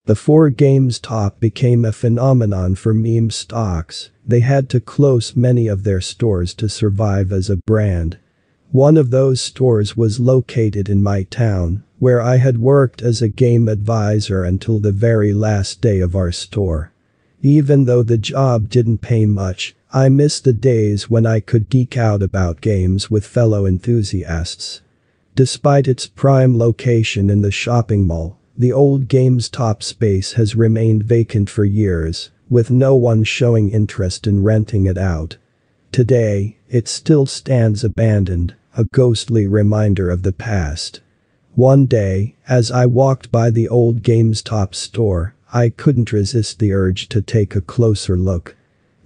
Before GameStop became a phenomenon for meme stocks, they had to close many of their stores to survive as a brand. One of those stores was located in my town, where I had worked as a game advisor until the very last day of our store. Even though the job didn't pay much, I missed the days when I could geek out about games with fellow enthusiasts. Despite its prime location in the shopping mall, the old GameStop space has remained vacant for years, with no one showing interest in renting it out. Today, it still stands abandoned, a ghostly reminder of the past. One day, as I walked by the old GameStop store, I couldn't resist the urge to take a closer look.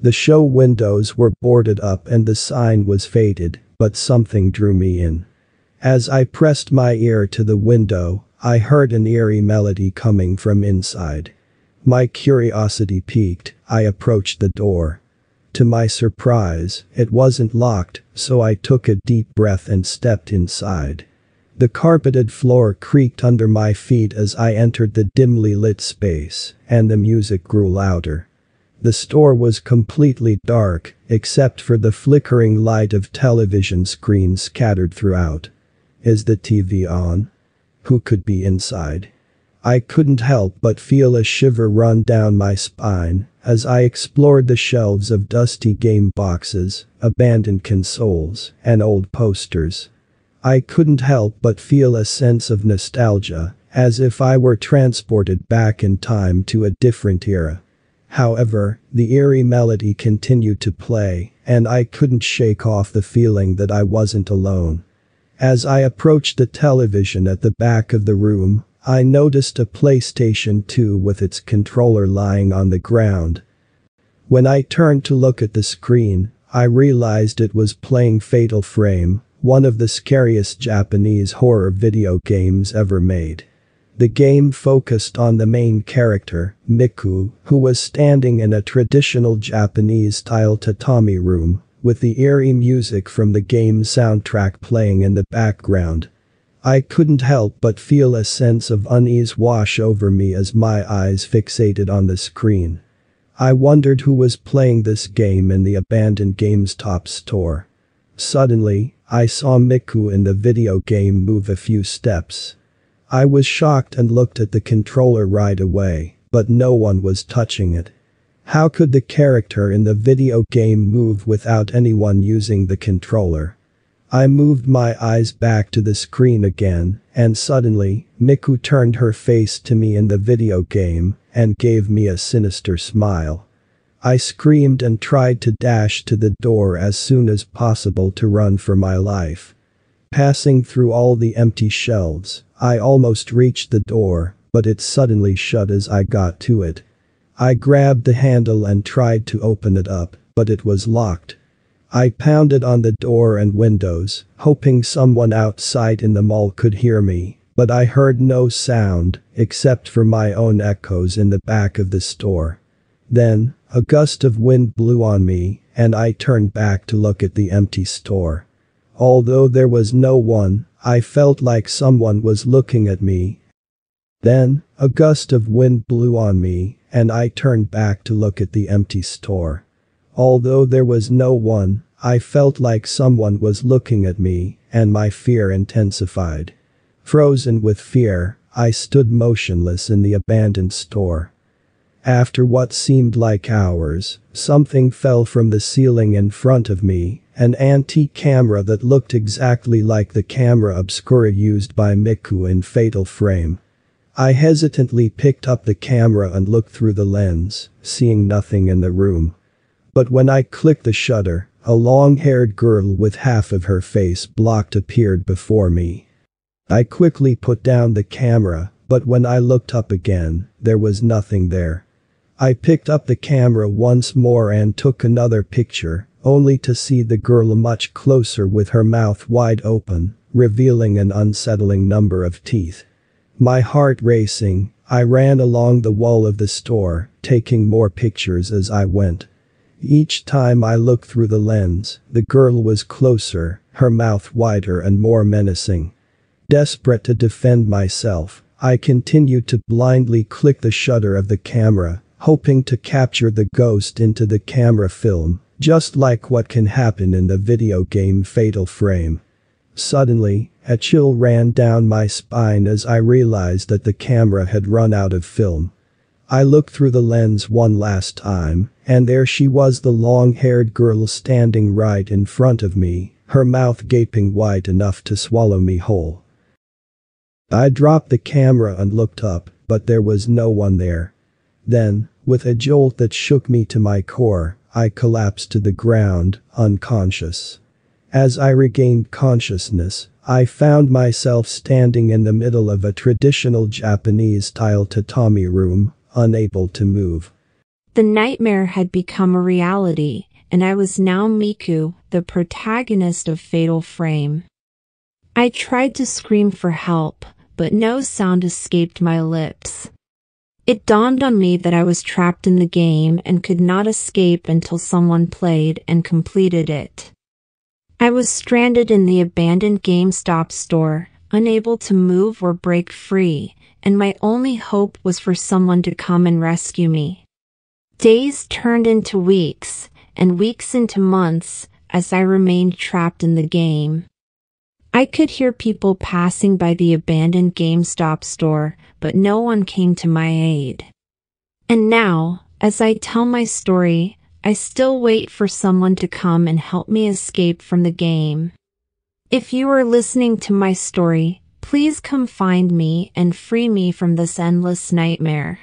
The show windows were boarded up and the sign was faded, but something drew me in. As I pressed my ear to the window, I heard an eerie melody coming from inside. My curiosity piqued, I approached the door. To my surprise, it wasn't locked, so I took a deep breath and stepped inside. The carpeted floor creaked under my feet as I entered the dimly lit space, and the music grew louder. The store was completely dark, except for the flickering light of television screens scattered throughout. Is the TV on? Who could be inside? I couldn't help but feel a shiver run down my spine as I explored the shelves of dusty game boxes, abandoned consoles, and old posters. I couldn't help but feel a sense of nostalgia, as if I were transported back in time to a different era. However, the eerie melody continued to play, and I couldn't shake off the feeling that I wasn't alone. As I approached the television at the back of the room, I noticed a PlayStation 2 with its controller lying on the ground. When I turned to look at the screen, I realized it was playing Fatal Frame, one of the scariest Japanese horror video games ever made. The game focused on the main character, Miku, who was standing in a traditional Japanese-style tatami room, with the eerie music from the game's soundtrack playing in the background. I couldn't help but feel a sense of unease wash over me as my eyes fixated on the screen. I wondered who was playing this game in the abandoned GameStop store. Suddenly, I saw Miku in the video game move a few steps. I was shocked and looked at the controller right away, but no one was touching it. How could the character in the video game move without anyone using the controller? I moved my eyes back to the screen again, and suddenly, Miku turned her face to me in the video game and gave me a sinister smile. I screamed and tried to dash to the door as soon as possible to run for my life. Passing through all the empty shelves, I almost reached the door, but it suddenly shut as I got to it. I grabbed the handle and tried to open it up, but it was locked. I pounded on the door and windows, hoping someone outside in the mall could hear me, but I heard no sound, except for my own echoes in the back of the store. Then, a gust of wind blew on me, and I turned back to look at the empty store. Although there was no one, I felt like someone was looking at me. Then, a gust of wind blew on me, and I turned back to look at the empty store. Although there was no one, I felt like someone was looking at me, and my fear intensified. Frozen with fear, I stood motionless in the abandoned store. After what seemed like hours, something fell from the ceiling in front of me, an antique camera that looked exactly like the camera obscura used by Miku in Fatal Frame. I hesitantly picked up the camera and looked through the lens, seeing nothing in the room. But when I clicked the shutter, a long-haired girl with half of her face blocked appeared before me. I quickly put down the camera, but when I looked up again, there was nothing there. I picked up the camera once more and took another picture, only to see the girl much closer with her mouth wide open, revealing an unsettling number of teeth. My heart racing, I ran along the wall of the store, taking more pictures as I went. Each time I looked through the lens, the girl was closer, her mouth wider and more menacing. Desperate to defend myself, I continued to blindly click the shutter of the camera, hoping to capture the ghost into the camera film, just like what can happen in the video game Fatal Frame. Suddenly, a chill ran down my spine as I realized that the camera had run out of film. I looked through the lens one last time, and there she was, the long-haired girl standing right in front of me, her mouth gaping wide enough to swallow me whole. I dropped the camera and looked up, but there was no one there. Then, with a jolt that shook me to my core, I collapsed to the ground, unconscious. As I regained consciousness, I found myself standing in the middle of a traditional Japanese-style tatami room, unable to move. The nightmare had become a reality, and I was now Miku, the protagonist of Fatal Frame. I tried to scream for help, but no sound escaped my lips. It dawned on me that I was trapped in the game and could not escape until someone played and completed it. I was stranded in the abandoned GameStop store, unable to move or break free, and my only hope was for someone to come and rescue me. Days turned into weeks, and weeks into months, as I remained trapped in the game. I could hear people passing by the abandoned GameStop store, but no one came to my aid. And now, as I tell my story, I still wait for someone to come and help me escape from the game. If you are listening to my story, please come find me and free me from this endless nightmare.